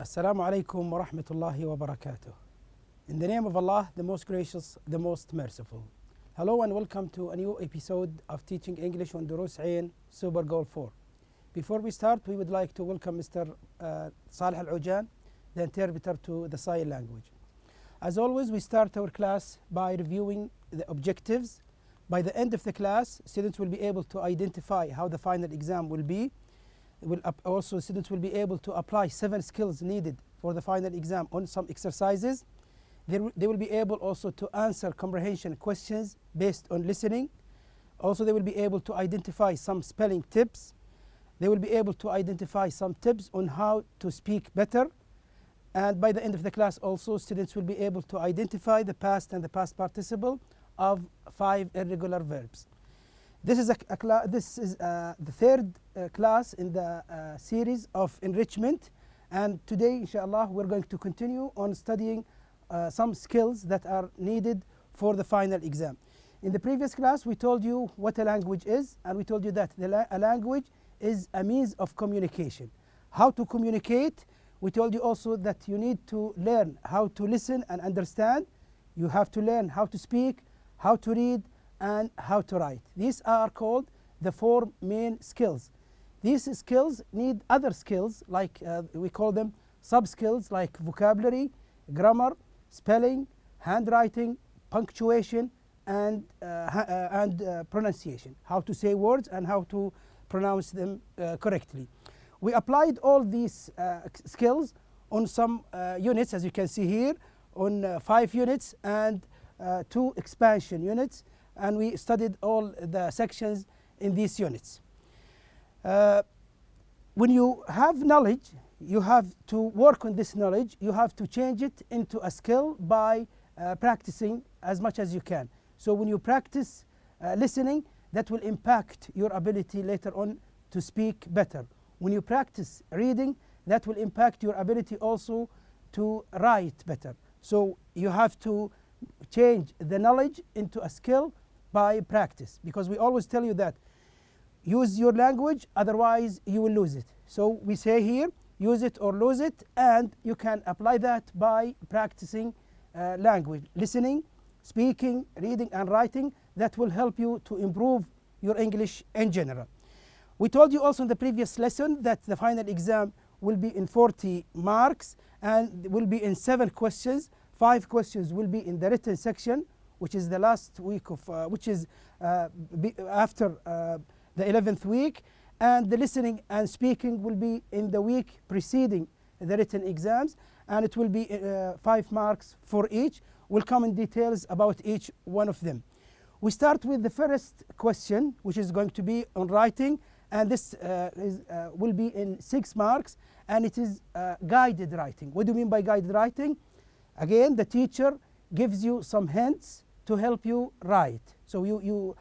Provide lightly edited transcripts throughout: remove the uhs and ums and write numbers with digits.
Assalamu alaikum wa rahmatullahi wa barakatuh. In the name of Allah, the most gracious, the most merciful. Hello and welcome to a new episode of Teaching English on Dروس Super Goal 4. Before we start, we would like to welcome Mr. Salih Al-Ujan, the interpreter to the sign language. As always, we start our class by reviewing the objectives. By the end of the class, students will be able to identify how the final exam will be. Also, students will be able to apply 7 skills needed for the final exam on some exercises. They will be able also to answer comprehension questions based on listening. Also, they will be able to identify some spelling tips. They will be able to identify some tips on how to speak better. And by the end of the class also, students will be able to identify the past and the past participle of 5 irregular verbs. This is the third class in the series of enrichment, and today inshallah we're going to continue on studying some skills that are needed for the final exam. In the previous class we told you what a language is, and we told you that a language is a means of communication. How to communicate? We told you also that you need to learn how to listen and understand. You have to learn how to speak, how to read, and how to write. These are called the 4 main skills. These skills need other skills, like we call them sub-skills, like vocabulary, grammar, spelling, handwriting, punctuation, and pronunciation. How to say words and how to pronounce them correctly. We applied all these skills on some units, as you can see here, on 5 units and 2 expansion units. And we studied all the sections in these units. When you have knowledge, you have to work on this knowledge. You have to change it into a skill by practicing as much as you can. So when you practice listening, that will impact your ability later on to speak better. When you practice reading, that will impact your ability also to write better. So you have to change the knowledge into a skill by practice, because we always tell you that use your language, otherwise you will lose it. So we say here, use it or lose it, and you can apply that by practicing language, listening, speaking, reading, and writing. That will help you to improve your English in general. We told you also in the previous lesson that the final exam will be in 40 marks and will be in 7 questions. 5 questions will be in the written section, which is the last week of, after the 11th week, and the listening and speaking will be in the week preceding the written exams, and it will be 5 marks for each. We'll come in details about each one of them. We start with the first question, which is going to be on writing, and this will be in 6 marks, and it is guided writing. What do you mean by guided writing? Again, the teacher gives you some hints to help you write. So you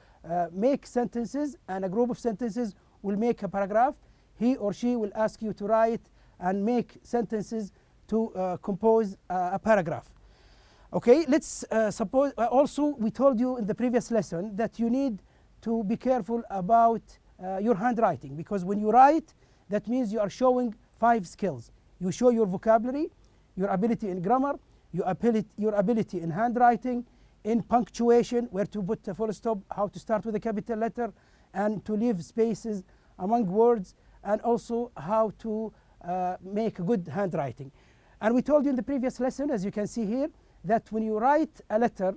make sentences, and a group of sentences will make a paragraph. He or she will ask you to write and make sentences to compose a paragraph. Okay, let's suppose also we told you in the previous lesson that you need to be careful about your handwriting, because when you write, that means you are showing 5 skills. You show your vocabulary, your ability in grammar, your ability in handwriting, in punctuation, where to put a full stop, how to start with a capital letter, and to leave spaces among words, and also how to make good handwriting. And we told you in the previous lesson, as you can see here, that when you write a letter,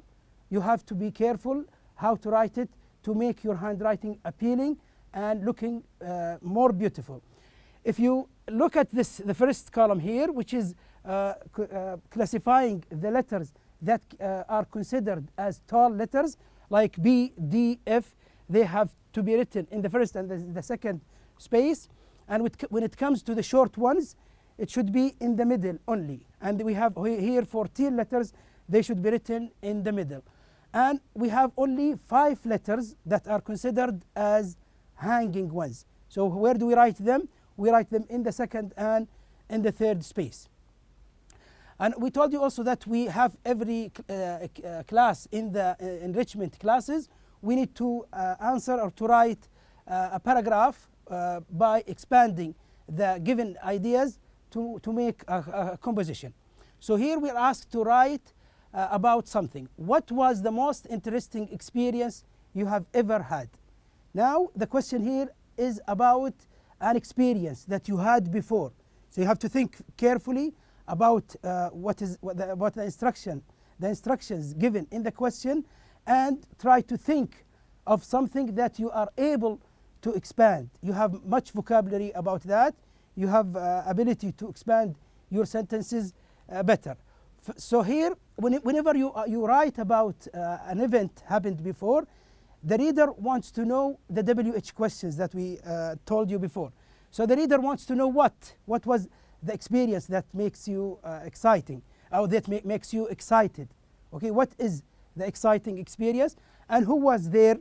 you have to be careful how to write it to make your handwriting appealing and looking more beautiful. If you look at this, the first column here, which is classifying the letters that are considered as tall letters, like B, D, F, they have to be written in the first and the second space. And when it comes to the short ones, it should be in the middle only. And we have here 14 letters, they should be written in the middle. And we have only 5 letters that are considered as hanging ones. So where do we write them? We write them in the second and in the third space. And we told you also that we have every class in the enrichment classes, we need to answer or to write a paragraph by expanding the given ideas to make a composition. So here we are asked to write about something. What was the most interesting experience you have ever had? Now the question here is about an experience that you had before. So you have to think carefully about what the instructions given in the question, and try to think of something that you are able to expand. You have much vocabulary about that. You have ability to expand your sentences better. So here, whenever you write about an event happened before, the reader wants to know the WH questions that we told you before. So the reader wants to know what was the experience that makes you exciting, or that makes you excited. Okay, what is the exciting experience, and who was there?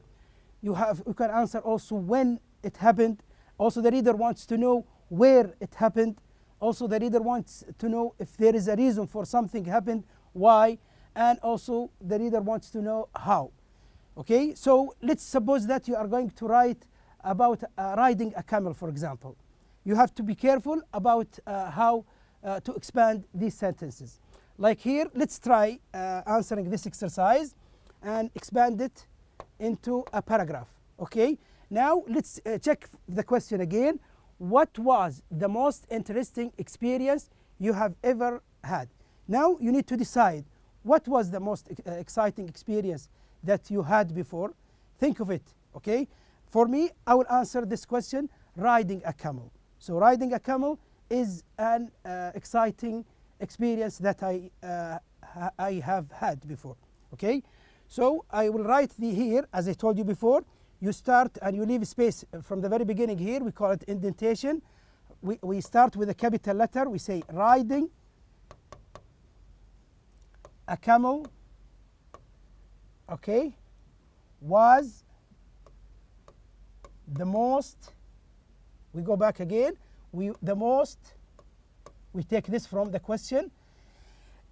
You can answer also when it happened. Also the reader wants to know where it happened. Also the reader wants to know if there is a reason for something happened, why, and also the reader wants to know how. Okay, so let's suppose that you are going to write about riding a camel, for example. You have to be careful about how to expand these sentences. Like here, let's try answering this exercise and expand it into a paragraph. Okay, now let's check the question again. What was the most interesting experience you have ever had? Now you need to decide what was the most exciting experience that you had before. Think of it. Okay, for me, I will answer this question: riding a camel. So riding a camel is an exciting experience that I have had before. Okay, so I will write here, as I told you before. You start and you leave space from the very beginning here. We call it indentation. We start with a capital letter. We say riding a camel, okay, was the most. We go back again. We take this from the question.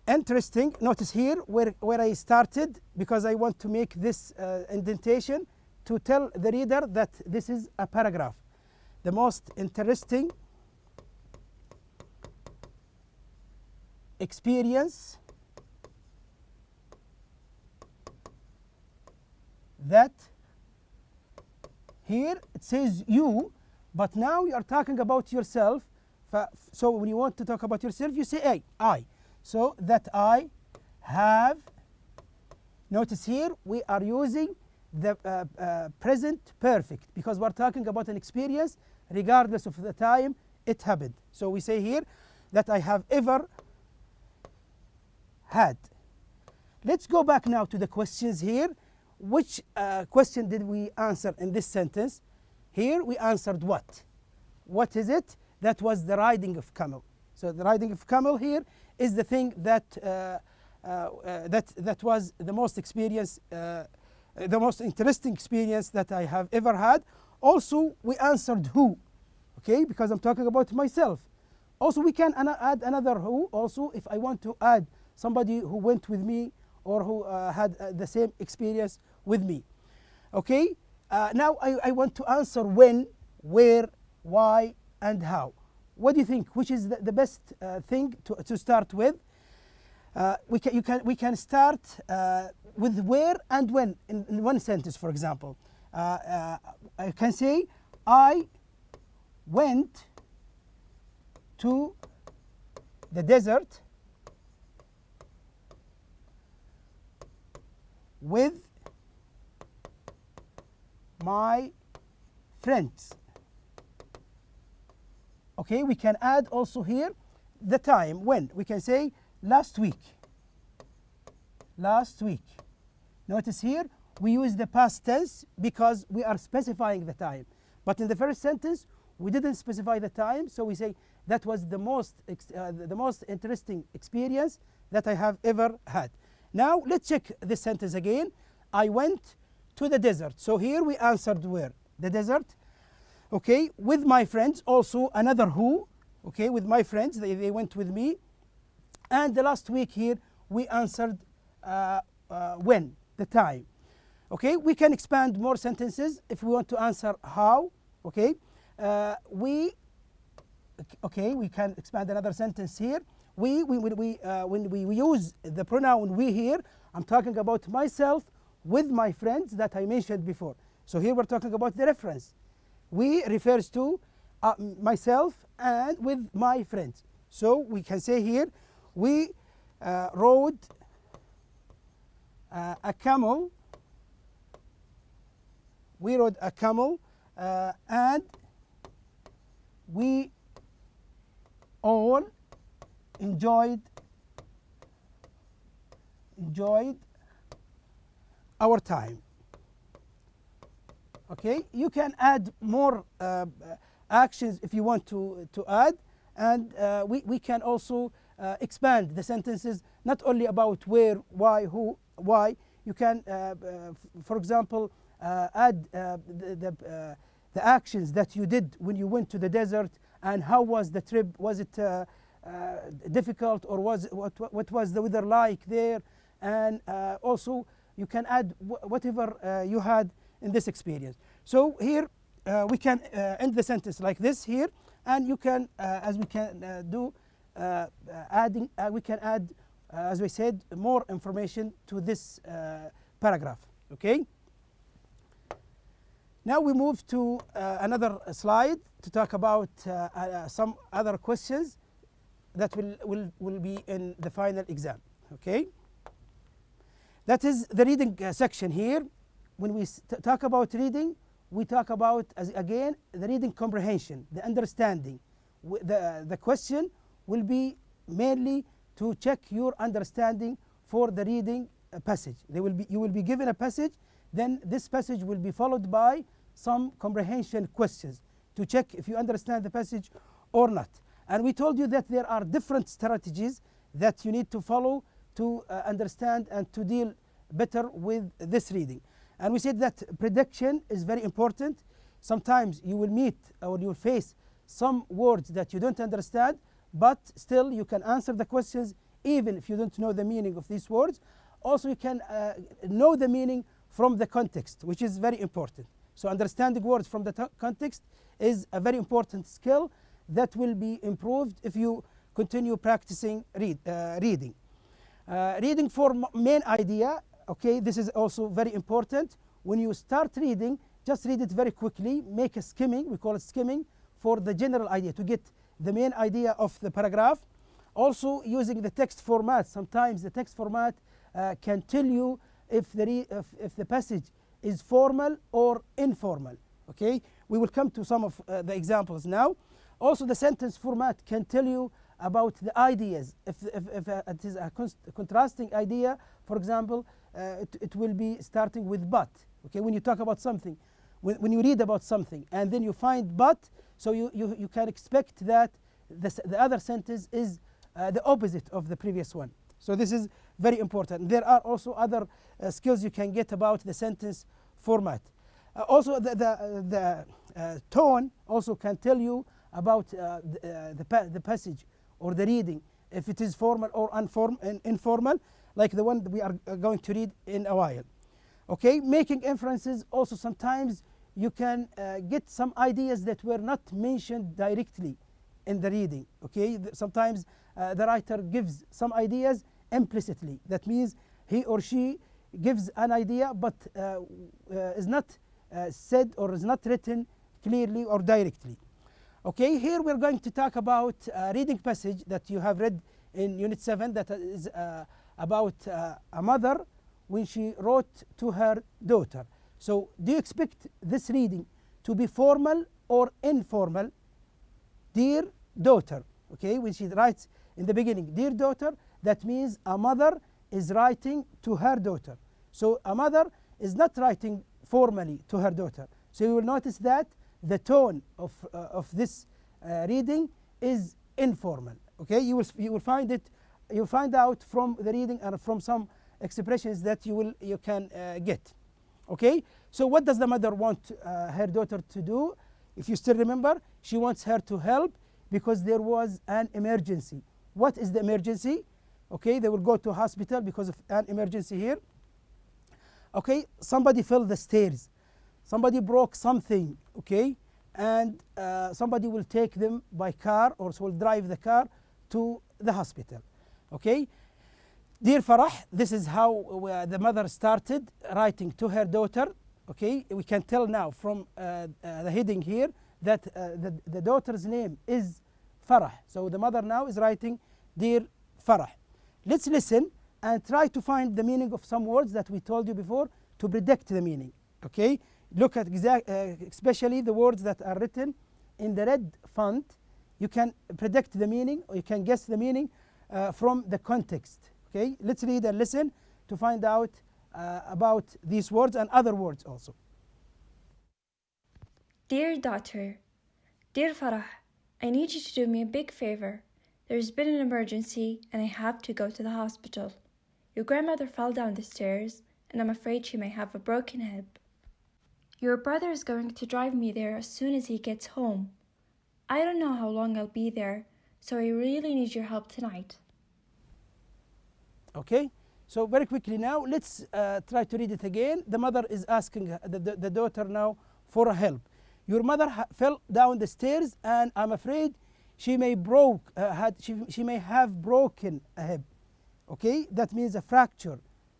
Interesting. Notice here where I started, because I want to make this indentation to tell the reader that this is a paragraph. The most interesting experience that, here it says you, but now you are talking about yourself. So when you want to talk about yourself, you say I. So that I have. Notice here we are using the present perfect, because we're talking about an experience regardless of the time it happened. So we say here that I have ever had. Let's go back now to the questions here. Which question did we answer in this sentence? Here we answered what? What is it? That was the riding of camel. So the riding of camel here is the thing that that was the most experience, the most interesting experience that I have ever had. Also, we answered who, okay, because I'm talking about myself. Also, we can add another who. Also, if I want to add somebody who went with me or who had the same experience with me. Okay. Now I want to answer when, where, why, and how. What do you think? Which is the best thing to start with? We can start with where and when in one sentence. For example, I can say I went to the desert with my friends. Okay, we can add also here the time when. We can say last week. Last week. Notice here we use the past tense because we are specifying the time. But in the first sentence we didn't specify the time, so we say that was the most interesting experience that I have ever had. Now let's check this sentence again. I went to the desert. So here we answered where? The desert. Okay, with my friends, also another who. Okay, with my friends, they went with me. And the last week here we answered when, the time. Okay, we can expand more sentences if we want to answer how. Okay, we okay, we can expand another sentence here. When we use the pronoun we here, I'm talking about myself with my friends that I mentioned before. So here we're talking about the reference. We refers to myself and with my friends. So we can say here, we rode a camel. We rode a camel and we all enjoyed our time. Okay, you can add more actions if you want to add, and we can also expand the sentences, not only about where, why, who, why. You can, for example, add the actions that you did when you went to the desert, and how was the trip. Was it difficult, or what was the weather like there? And also you can add whatever you had in this experience. So here we can end the sentence like this here, and you can, as we can do, we can add, as we said, more information to this paragraph. Okay. Now we move to another slide to talk about some other questions that will be in the final exam. Okay. That is the reading section here. When we talk about reading, we talk about, again, the reading comprehension, the understanding. The question will be mainly to check your understanding for the reading passage. You will be given a passage, then this passage will be followed by some comprehension questions to check if you understand the passage or not. And we told you that there are different strategies that you need to follow to understand and to deal better with this reading. And we said that prediction is very important. Sometimes you will meet or you will face some words that you don't understand, but still you can answer the questions even if you don't know the meaning of these words. Also, you can know the meaning from the context, which is very important. So understanding words from the context is a very important skill that will be improved if you continue practicing reading. Reading for main idea, okay, this is also very important. When you start reading, just read it very quickly, make a skimming, we call it skimming, for the general idea, to get the main idea of the paragraph. Also using the text format. Sometimes the text format can tell you if the passage is formal or informal. Okay, we will come to some of the examples now. Also, the sentence format can tell you about the ideas. If it is a contrasting idea, for example, it will be starting with but. Okay, when you talk about something, when you read about something and then you find but, so you can expect that the other sentence is the opposite of the previous one. So this is very important. There are also other skills you can get about the sentence format. Also, the tone also can tell you about the passage or the reading, if it is formal or informal, like the one that we are going to read in a while. Okay, making inferences. Also, sometimes you can get some ideas that were not mentioned directly in the reading. Okay, sometimes the writer gives some ideas implicitly. That means he or she gives an idea, but is not said or is not written clearly or directly. Okay, here we're going to talk about a reading passage that you have read in Unit 7, that is about a mother when she wrote to her daughter. So do you expect this reading to be formal or informal? Dear daughter. Okay, when she writes in the beginning, dear daughter, that means a mother is writing to her daughter. So a mother is not writing formally to her daughter. So you will notice that the tone of this reading is informal. Okay, you will find it. You'll find out from the reading and from some expressions that you can get. Okay, so what does the mother want her daughter to do? If you still remember, she wants her to help because there was an emergency. What is the emergency? Okay, they will go to hospital because of an emergency here. Okay, somebody fell the stairs, somebody broke something. Okay, and somebody will take them by car or will drive the car to the hospital. Okay, dear Farah, this is how the mother started writing to her daughter. Okay, we can tell now from the heading here that the daughter's name is Farah. So the mother now is writing, dear Farah. Let's listen and try to find the meaning of some words that we told you before to predict the meaning. Okay, look at especially the words that are written in the red font. You can predict the meaning, or you can guess the meaning from the context. Okay, let's read and listen to find out about these words and other words also. Dear daughter, dear Farah, I need you to do me a big favor. There's been an emergency and I have to go to the hospital. Your grandmother fell down the stairs and I'm afraid she may have a broken hip. Your brother is going to drive me there as soon as he gets home. I don't know how long I'll be there, so I really need your help tonight. Okay, so very quickly now, let's try to read it again. The mother is asking the daughter now for help. Your mother fell down the stairs and I'm afraid she may have broken a hip. Okay, that means a fracture.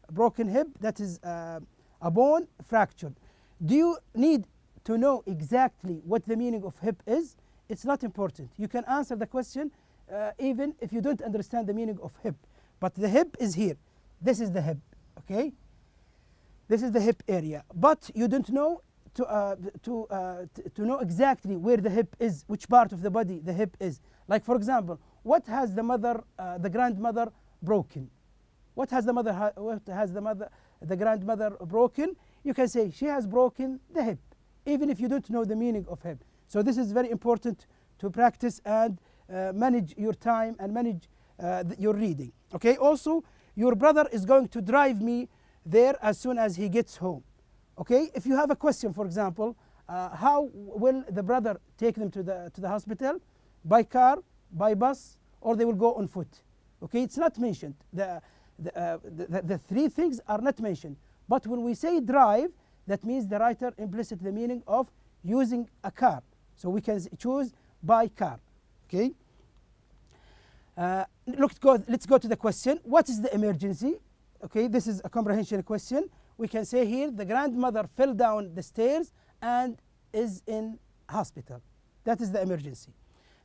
A broken hip, that is a bone fractured. Do you need to know exactly what the meaning of hip is? It's not important. You can answer the question even if you don't understand the meaning of hip. But the hip is here. This is the hip. Okay, this is the hip area. But you don't know to know exactly where the hip is, which part of the body the hip is. Like for example, what has the grandmother broken? What has the grandmother broken? You can say she has broken the hip, even if you don't know the meaning of hip. So this is very important to practice and manage your time and manage your reading. Okay, also your brother is going to drive me there as soon as he gets home. Okay, if you have a question, for example, how will the brother take them to the hospital? By car, by bus, or they will go on foot? Okay, it's not mentioned. The three things are not mentioned. But when we say drive, that means the writer implicit the meaning of using a car. So we can choose by car. Okay. Let's go to the question. What is the emergency? Okay, this is a comprehension question. We can say here the grandmother fell down the stairs and is in hospital. That is the emergency.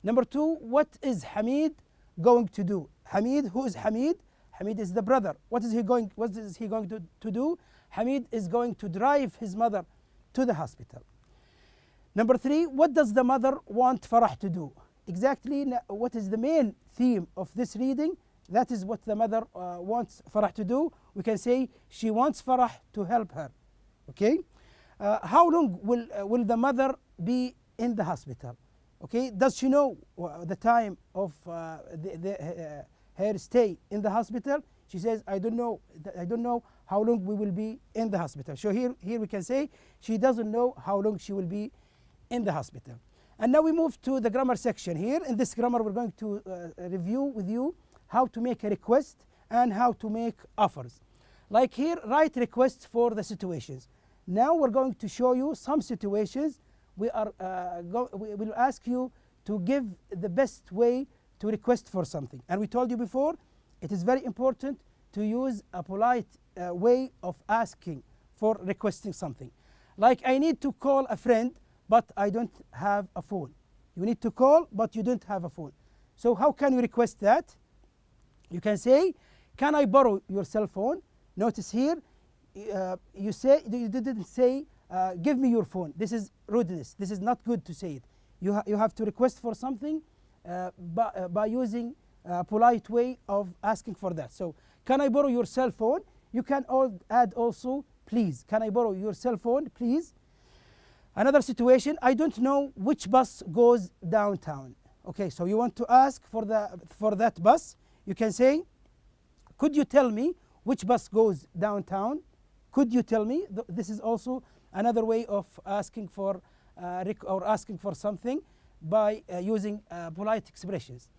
Number two, what is Hamid going to do? Hamid, who is Hamid? Hamid is the brother. What is he going to do? Hamid is going to drive his mother to the hospital. Number three, what does the mother want Farah to do? Exactly what is the main theme of this reading? That is what the mother wants Farah to do. We can say she wants Farah to help her. Okay. How long will the mother be in the hospital? Okay. Does she know the time of her stay in the hospital? She says, I don't know how long we will be in the hospital. So here we can say she doesn't know how long she will be in the hospital. And now we move to the grammar section. Here in this grammar we're going to review with you how to make a request and how to make offers. Like here, write requests for the situations. Now we're going to show you some situations. We will ask you to give the best way to request for something. And we told you before, it is very important to use a polite way of asking for requesting something. Like I need to call a friend, but I don't have a phone. You need to call, but you don't have a phone. So how can you request that? You can say, can I borrow your cell phone? Notice here, you didn't say, give me your phone. This is rudeness. This is not good to say it. You have to request for something by using a polite way of asking for that. So, can I borrow your cell phone? You can add also, please. Can I borrow your cell phone, please? Another situation, I don't know which bus goes downtown. Okay, so you want to ask for that bus. You can say, could you tell me which bus goes downtown? Could you tell me? This is also another way of asking for asking for something by using polite expressions.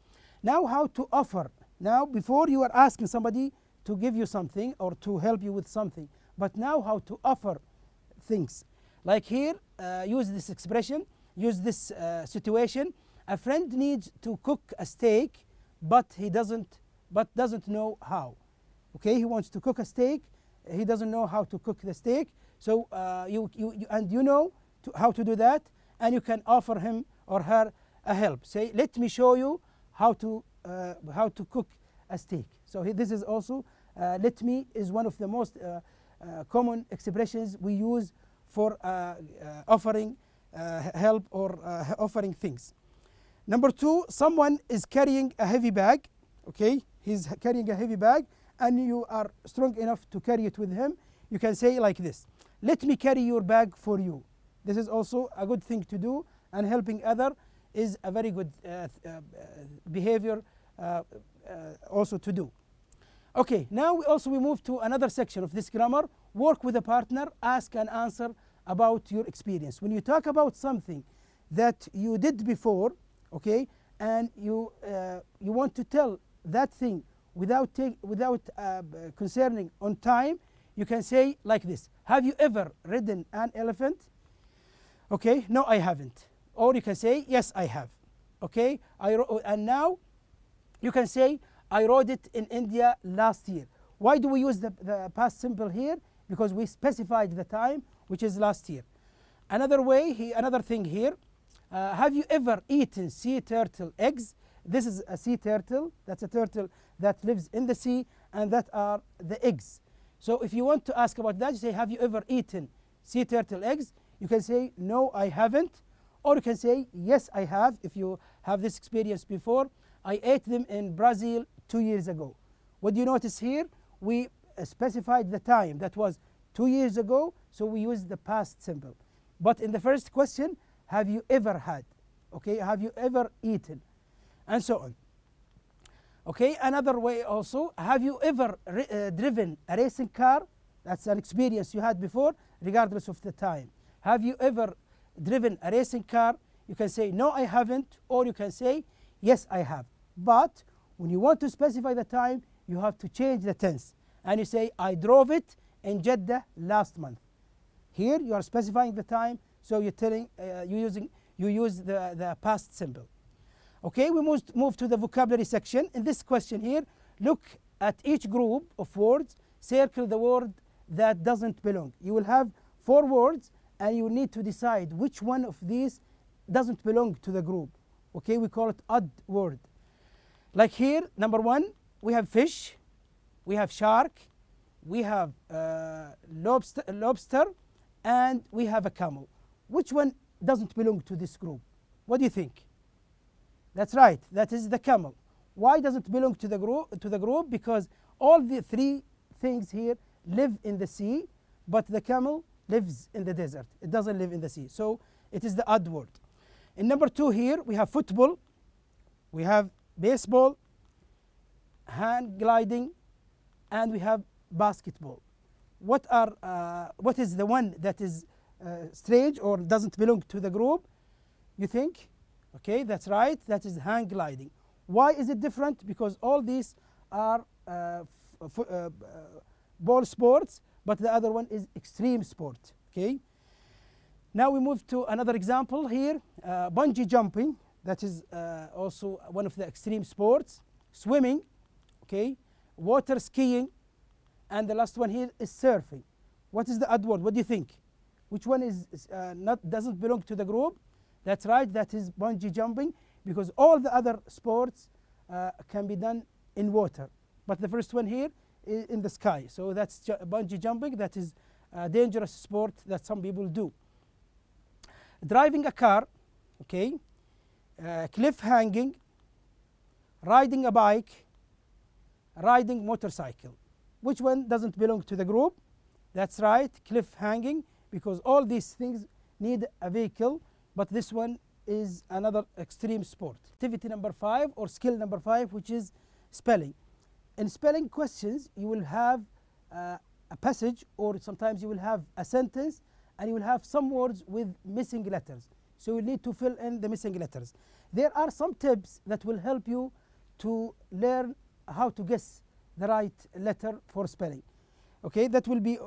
Now how to offer. Now before you are asking somebody to give you something or to help you with something, but now how to offer things. Like here, use this expression, use this situation. A friend needs to cook a steak, but doesn't know how. Okay, he wants to cook a steak. He doesn't know how to cook the steak. So you know how to do that, and you can offer him or her a help. Say, let me show you how to cook a steak. So this is also let me is one of the most common expressions we use for offering help or offering things. Number 2, someone is carrying a heavy bag. Okay, he's carrying a heavy bag, and you are strong enough to carry it with him. You can say like this: let me carry your bag for you. This is also a good thing to do, and helping other is a very good behavior also to do. Okay, now we move to another section of this grammar. Work with a partner, ask and answer about your experience. When you talk about something that you did before, okay, and you want to tell that thing without concerning on time, you can say like this: have you ever ridden an elephant? Okay, no, I haven't. Or you can say, yes, I have. Okay, and now you can say, I rode it in India last year. Why do we use the past simple here? Because we specified the time, which is last year. Another thing here, have you ever eaten sea turtle eggs? This is a sea turtle. That's a turtle that lives in the sea, and that are the eggs. So if you want to ask about that, you say, have you ever eaten sea turtle eggs? You can say, no, I haven't. Or you can say, yes, I have, if you have this experience before. I ate them in Brazil 2 years ago. What do you notice here? We specified the time. That was 2 years ago, so we use the past simple. But in the first question, have you ever had? Okay, have you ever eaten? And so on. Okay, another way also, have you ever driven a racing car? That's an experience you had before, regardless of the time. Have you ever driven a racing car? You can say, no, I haven't. Or you can say, yes, I have. But when you want to specify the time, you have to change the tense. And you say, I drove it in Jeddah last month. Here you are specifying the time, so you're telling, you use the past simple. Okay, we move to the vocabulary section. In this question here, look at each group of words, circle the word that doesn't belong. You will have 4 words, and you need to decide which one of these doesn't belong to the group. Okay, we call it odd word. Like here, number 1, we have fish, we have shark, we have lobster, and we have a camel. Which one doesn't belong to this group? What do you think? That's right, that is the camel. Why does it belong to the group? Because all the 3 things here live in the sea, but the camel lives in the desert. It doesn't live in the sea. So it is the odd word. In number 2 here, we have football, we have baseball, hand gliding, and we have basketball. What is the one that is strange or doesn't belong to the group? You think? Okay, that's right. That is hang gliding. Why is it different? Because all these are ball sports, but the other one is extreme sport. Okay. Now we move to another example here. Bungee jumping. That is also one of the extreme sports. Swimming. Okay. Water skiing. And the last one here is surfing. What is the odd word? What do you think? Which one doesn't belong to the group? That's right, that is bungee jumping, because all the other sports can be done in water. But the first one here is in the sky. So that's bungee jumping. That is a dangerous sport that some people do. Driving a car, okay, cliff hanging, riding a bike, riding motorcycle. Which one doesn't belong to the group? That's right, cliff hanging, because all these things need a vehicle, but this one is another extreme sport. Activity number 5 or skill number 5, which is spelling. In spelling questions, you will have a passage, or sometimes you will have a sentence, and you will have some words with missing letters. So you need to fill in the missing letters. There are some tips that will help you to learn how to guess the right letter for spelling. Okay, that will be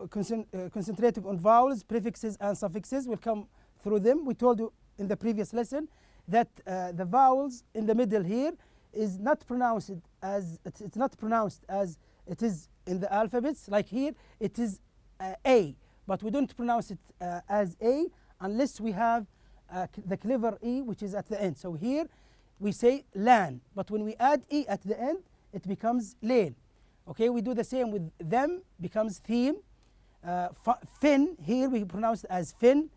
concentrating on vowels, prefixes, and suffixes. We'll come through them. We told you in the previous lesson that the vowels in the middle here is not pronounced as it's not pronounced as it is in the alphabets. Like here, it is A, but we don't pronounce it as A unless we have the clever E, which is at the end. So here we say lan, but when we add E at the end, it becomes lane. Okay, we do the same with them, becomes theme. Fin, here we pronounce it as fin,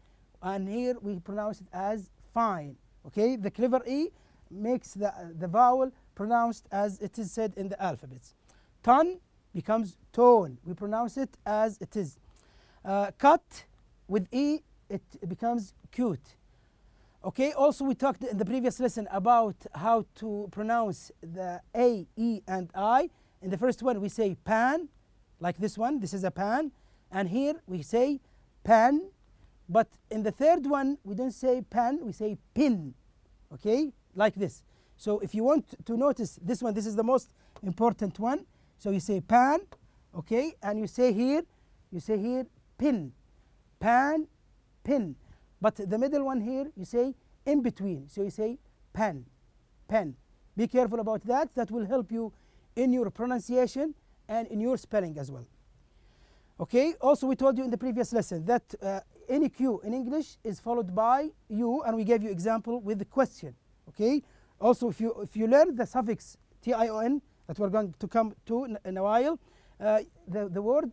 and here we pronounce it as fine. Okay, the clever E makes the vowel pronounced as it is said in the alphabets. Ton becomes tone, we pronounce it as it is. Cut with E, it becomes cute. Okay, also we talked in the previous lesson about how to pronounce the A, E, and I. In the first one we say pan, like this one, this is a pan, and here we say pan, but in the third one we don't say pan, we say pin, okay, like this. So if you want to notice this one, this is the most important one, so you say pan, okay, and you say here pin, pan, pin, but the middle one here you say in between, so you say pen, pen. Be careful about that, that will help you in your pronunciation and in your spelling as well. Okay, also we told you in the previous lesson that any Q in English is followed by U, and we gave you example with the question. Okay, also if you learn the suffix tion that we're going to come to in a while, the word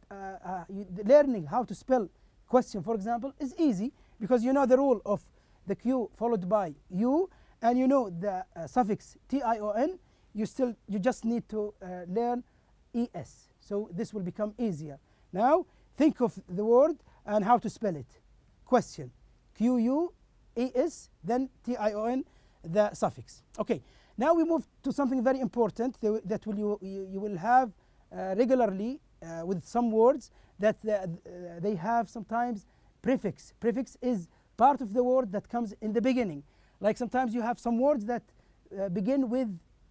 learning how to spell question, for example, is easy because you know the rule of the Q followed by U, and you know the suffix tion. You just need to learn es, so this will become easier. Now think of the word and how to spell it. Question, Q-U-E-S, then T-I-O-N, the suffix. Okay, now we move to something very important that you will have regularly with some words that they have sometimes prefix. Prefix is part of the word that comes in the beginning. Like sometimes you have some words that begin with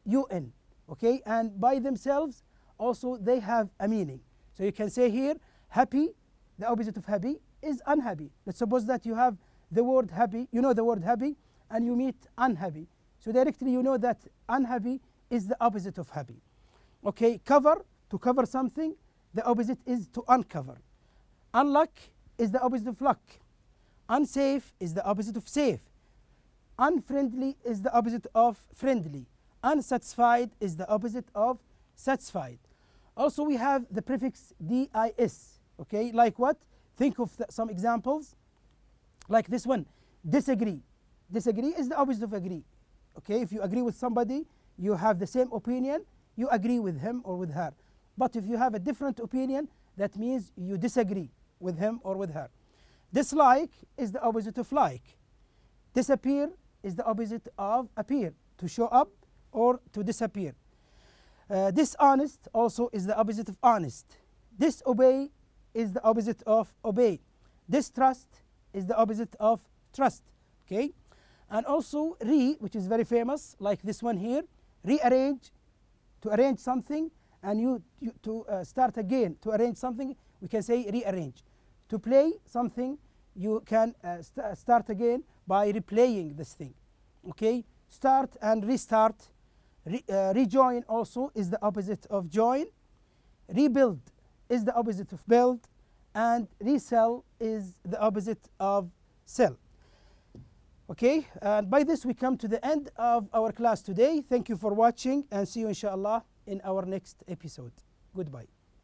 UN, okay, and by themselves also they have a meaning. So you can say here happy, the opposite of happy is unhappy. Let's suppose that you have the word happy, you know the word happy, and you meet unhappy, so directly you know that unhappy is the opposite of happy. Okay, cover, to cover something, the opposite is to uncover. Unluck is the opposite of luck. Unsafe is the opposite of safe. Unfriendly is the opposite of friendly. Unsatisfied is the opposite of satisfied. Also we have the prefix dis, okay, like what? Think of some examples, like this one, disagree. Disagree is the opposite of agree. Okay, if you agree with somebody, you have the same opinion, you agree with him or with her. But if you have a different opinion, that means you disagree with him or with her. Dislike is the opposite of like. Disappear is the opposite of appear, to show up or to disappear. Dishonest also is the opposite of honest. Disobey is the opposite of obey. Distrust is the opposite of trust. Okay, and also which is very famous, like this one here, rearrange, to arrange something, and to start again, to arrange something, we can say rearrange. To play something, you can start again by replaying this thing. Okay, start and restart. Rejoin also is the opposite of join. Rebuild is the opposite of build, and resell is the opposite of sell. Okay, and by this we come to the end of our class today. Thank you for watching, and see you inshallah in our next episode. Goodbye.